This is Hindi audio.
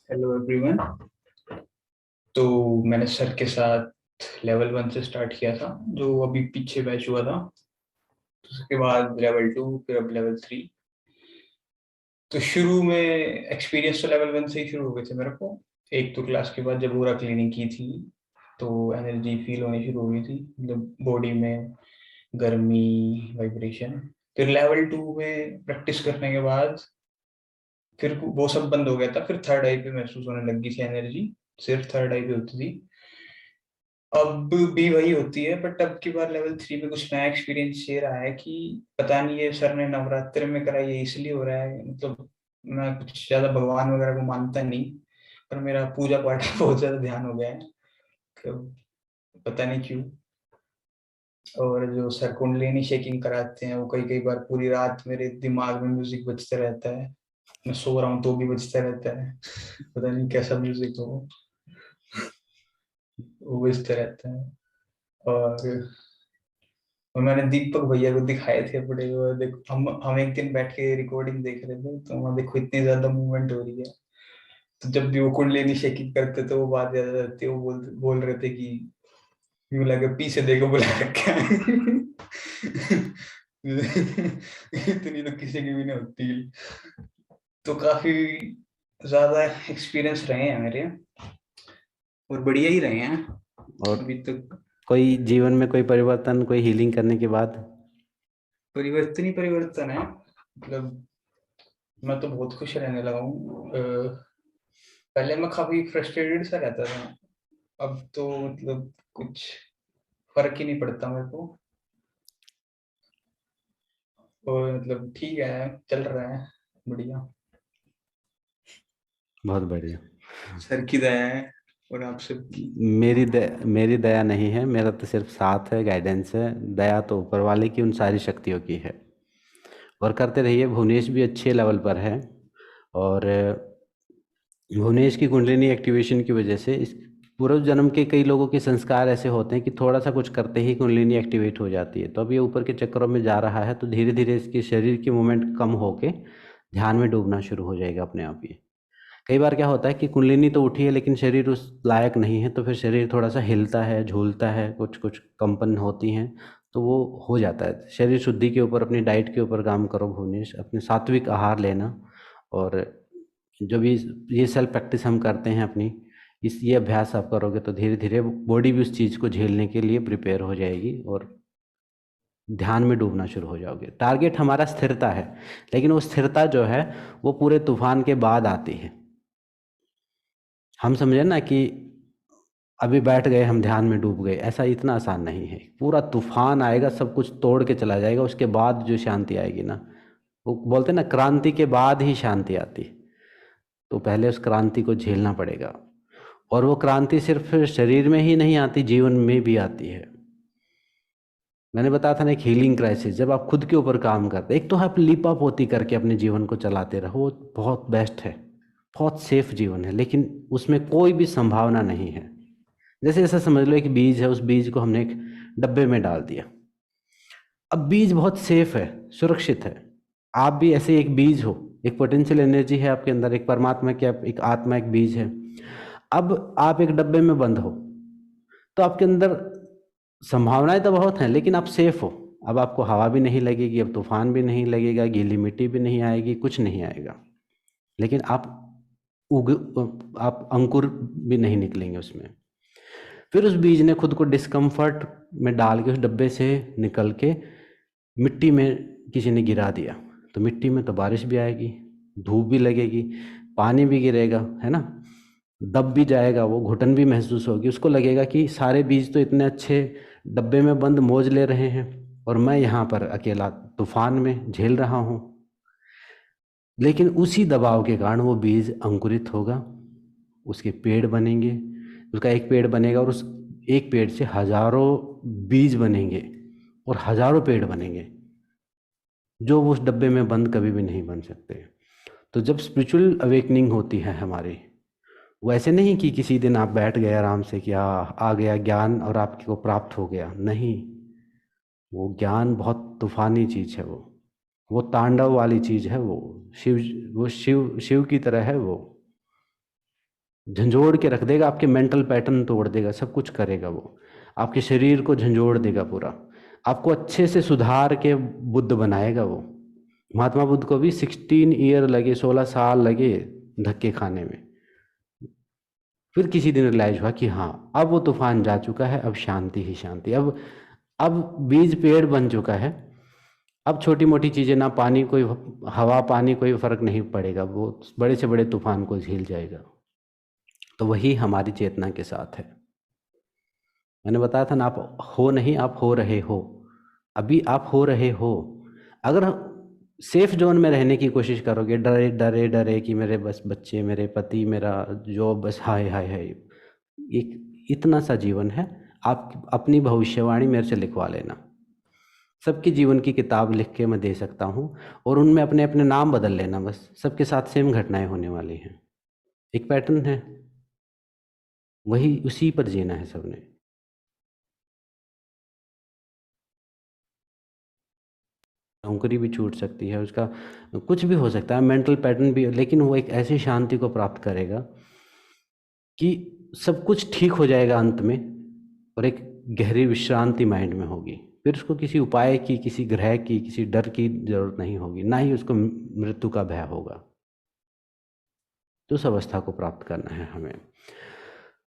Hello everyone. तो मैंने सर के साथ लेवल 1 से स्टार्ट किया था, जो अभी पीछे बैच हुआ था। तो उसके बाद लेवल 2, फिर अब लेवल 3। तो शुरू में एक्सपीरियंस तो लेवल 1 से ही शुरू हो गए थे मेरे को। एक तो क्लास के बाद जब पूरा क्लीनिंग की थी, तो एनर्जी फील होनी शुरू हो गई थी, मतलब बॉडी में गर्मी, वाइब्रेशन। फिर लेवल 2 में प्रैक्टिस करने के बाद फिर वो सब बंद हो गया था। फिर थर्ड आई पे महसूस होने लगी थी एनर्जी, सिर्फ थर्ड आई पे होती थी। अब भी वही होती है, बट अब की बार लेवल 3 में कुछ नया एक्सपीरियंस ये रहा है कि पता नहीं ये सर ने नवरात्र में करा, ये इसलिए हो रहा है। मतलब मैं कुछ ज्यादा भगवान वगैरह को मानता नहीं, पर मेरा पूजा पाठ में बहुत ज्यादा ध्यान हो गया है। तो पता नहीं क्यों। और जो सर कुंडलिनी शेकिंग कराते हैं, वो कई कई बार पूरी रात मेरे दिमाग में म्यूजिक बजते रहता है। मैं सो रहा हूँ तो भी बजता रहता है। पता नहीं कैसा म्यूजिक हो, वो बजते रहता है। और और मैंने दीपक भैया को दिखाए थे बड़े, वो देखो, हम एक दिन बैठ के रिकॉर्डिंग देख रहे थे, तो वहाँ देखो इतनी ज्यादा मूवमेंट हो रही है। तो जब भी वो कुंडलिनी शेकिंग करते तो वो बात याद आ जाती है। वो बोल रहे थे कि यूं लगे पीछे देखो बुला रखा है। इतनी तो किसी की भी नहीं होती। तो काफी ज्यादा एक्सपीरियंस रहे हैं मेरे, और बढ़िया ही रहे हैं और अभी तक। कोई जीवन में कोई परिवर्तन, कोई हीलिंग करने के बाद? परिवर्तन ही परिवर्तन है, मतलब मैं तो बहुत खुश रहने लगा हूँ। पहले मैं काफी फ्रस्ट्रेटेड सा रहता था, अब तो मतलब कुछ फर्क ही नहीं पड़ता मेरे को। और मतलब ठीक है, चल रहा है बढ़िया। बहुत बढ़िया। सर की दया है, और आप सबकी। मेरी दया नहीं है, मेरा तो सिर्फ साथ है, गाइडेंस है। दया तो ऊपर वाले की, उन सारी शक्तियों की है। और करते रहिए। भुवनेश भी अच्छे लेवल पर है। और भुवनेश की कुंडलिनी एक्टिवेशन की वजह से इस पूर्व जन्म के कई लोगों के संस्कार ऐसे होते हैं कि थोड़ा सा कुछ करते ही कुंडलिनी एक्टिवेट हो जाती है। तो अब ये ऊपर के चक्करों में जा रहा है, तो धीरे धीरे इसके शरीर की मूवमेंट कम होके ध्यान में डूबना शुरू हो जाएगा अपने आप ही। कई बार क्या होता है कि कुंडलिनी तो उठी है लेकिन शरीर उस लायक नहीं है, तो फिर शरीर थोड़ा सा हिलता है, झूलता है, कुछ कुछ कंपन होती हैं। तो वो हो जाता है। शरीर शुद्धि के ऊपर, अपनी डाइट के ऊपर काम करो भुवनेश, अपने सात्विक आहार लेना। और जो भी ये सेल्फ प्रैक्टिस हम करते हैं अपनी, इस ये अभ्यास आप करोगे तो धीरे धीरे बॉडी भी उस चीज़ को झेलने के लिए प्रिपेयर हो जाएगी और ध्यान में डूबना शुरू हो जाओगे। टारगेट हमारा स्थिरता है, लेकिन वो स्थिरता जो है वो पूरे तूफान के बाद आती है। हम समझे ना कि अभी बैठ गए हम ध्यान में डूब गए, ऐसा इतना आसान नहीं है। पूरा तूफान आएगा, सब कुछ तोड़ के चला जाएगा, उसके बाद जो शांति आएगी ना, वो बोलते हैं ना, क्रांति के बाद ही शांति आती है। तो पहले उस क्रांति को झेलना पड़ेगा। और वो क्रांति सिर्फ शरीर में ही नहीं आती, जीवन में भी आती है। मैंने बताया था ना, एक हीलिंग क्राइसिस, जब आप खुद के ऊपर काम करते, एक तो आप लीपा पोती करके अपने जीवन को चलाते रहो, वो बहुत बेस्ट है, बहुत सेफ जीवन है, लेकिन उसमें कोई भी संभावना नहीं है। जैसे ऐसा समझ लो, एक बीज है, उस बीज को हमने एक डब्बे में डाल दिया। अब बीज बहुत सेफ है, सुरक्षित है। आप भी ऐसे एक बीज हो, एक पोटेंशियल एनर्जी है आपके अंदर, एक परमात्मा की आप एक आत्मा, एक बीज है। अब आप एक डब्बे में बंद हो, तो आपके अंदर संभावनाएं तो बहुत हैं, लेकिन आप सेफ हो। अब आपको हवा भी नहीं लगेगी, अब तूफान भी नहीं लगेगा, गीली मिट्टी भी नहीं आएगी, कुछ नहीं आएगा। लेकिन उग आप अंकुर भी नहीं निकलेंगे उसमें। फिर उस बीज ने खुद को डिस्कम्फर्ट में डाल के उस डब्बे से निकल के मिट्टी में किसी ने गिरा दिया। तो मिट्टी में तो बारिश भी आएगी, धूप भी लगेगी, पानी भी गिरेगा, है ना। दब भी जाएगा, वो घुटन भी महसूस होगी, उसको लगेगा कि सारे बीज तो इतने अच्छे डब्बे में बंद मौज ले रहे हैं, और मैं यहाँ पर अकेला तूफान में झेल रहा हूँ। लेकिन उसी दबाव के कारण वो बीज अंकुरित होगा, उसके पेड़ बनेंगे। उसका एक पेड़ बनेगा, और उस एक पेड़ से हजारों बीज बनेंगे, और हजारों पेड़ बनेंगे, जो वो उस डब्बे में बंद कभी भी नहीं बन सकते। तो जब स्पिरिचुअल अवेकनिंग होती है हमारी, वो ऐसे नहीं कि किसी दिन आप बैठ गए आराम से कि आ गया ज्ञान और आपको प्राप्त हो गया, नहीं। वो ज्ञान बहुत तूफानी चीज है, वो तांडव वाली चीज है। वो शिव शिव की तरह है वो। झंझोड़ के रख देगा, आपके मेंटल पैटर्न तोड़ देगा, सब कुछ करेगा वो, आपके शरीर को झंझोड़ देगा पूरा, आपको अच्छे से सुधार के बुद्ध बनाएगा वो। महात्मा बुद्ध को भी 16 ईयर लगे, 16 साल लगे धक्के खाने में। फिर किसी दिन रियलाइज हुआ कि हाँ, अब वो तूफान जा चुका है, अब शांति ही शांति। अब बीज पेड़ बन चुका है, अब छोटी मोटी चीज़ें ना, पानी कोई, हवा पानी कोई फर्क नहीं पड़ेगा, वो बड़े से बड़े तूफान को झेल जाएगा। तो वही हमारी चेतना के साथ है। मैंने बताया था ना, आप हो नहीं, आप हो रहे हो। अभी आप हो रहे हो। अगर सेफ जोन में रहने की कोशिश करोगे, डरे डरे डरे कि मेरे बस बच्चे, मेरे पति, मेरा जॉब, बस हाय हाय हाय, एक इतना सा जीवन है। आप अपनी भविष्यवाणी मेरे से लिखवा लेना, सबके जीवन की किताब लिख के मैं दे सकता हूँ, और उनमें अपने अपने नाम बदल लेना, बस सबके साथ सेम घटनाएं होने वाली हैं। एक पैटर्न है, वही उसी पर जीना है सबने। नौकरी भी छूट सकती है, उसका कुछ भी हो सकता है, मेंटल पैटर्न भी, लेकिन वो एक ऐसी शांति को प्राप्त करेगा कि सब कुछ ठीक हो जाएगा अंत में, और एक गहरी विश्रांति माइंड में होगी। फिर उसको किसी उपाय की, किसी ग्रह की, किसी डर की जरूरत नहीं होगी, ना ही उसको मृत्यु का भय होगा। तो उस अवस्था को प्राप्त करना है हमें।